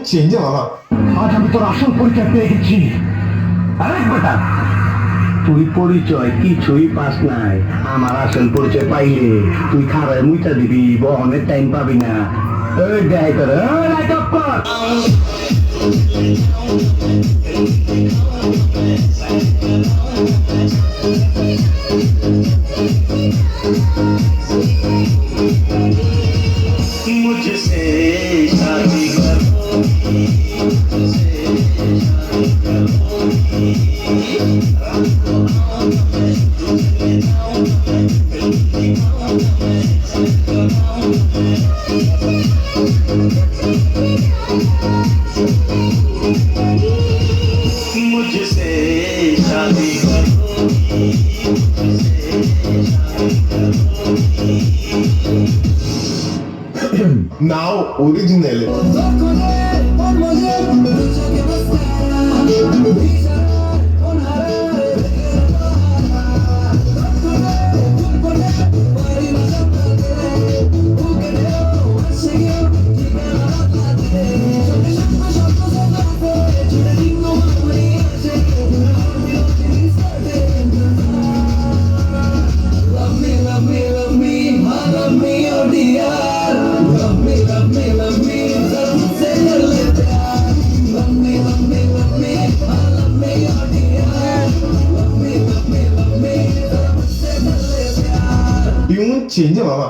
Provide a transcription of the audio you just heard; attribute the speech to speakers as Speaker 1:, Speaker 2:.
Speaker 1: চেঞ্জে বাবা,
Speaker 2: আজ আমি তোর আসল পরিচয় পেয়ে গেছি। আরে বেটা, তুই পরিচয় কিছুই পাস নাই। আমার আসল পরিচয় পাইলে তুই খারায় মুইটা দিবি, বহনের টাইম পাবি না। ওই দেখ তোর লাইট অফ কর।
Speaker 3: मुझसे शादी करोगी, मुझसे शादी करोगी, रात को आऊं तो मैं तुझे लाऊं तो मैं बिल्ली आऊं तो मैं ऐसे कराऊं तो मैं मुझसे शादी करोगी, मुझसे शादी करोगी।
Speaker 1: নাও অরিজিনাল। চেঞ্জে বাবা।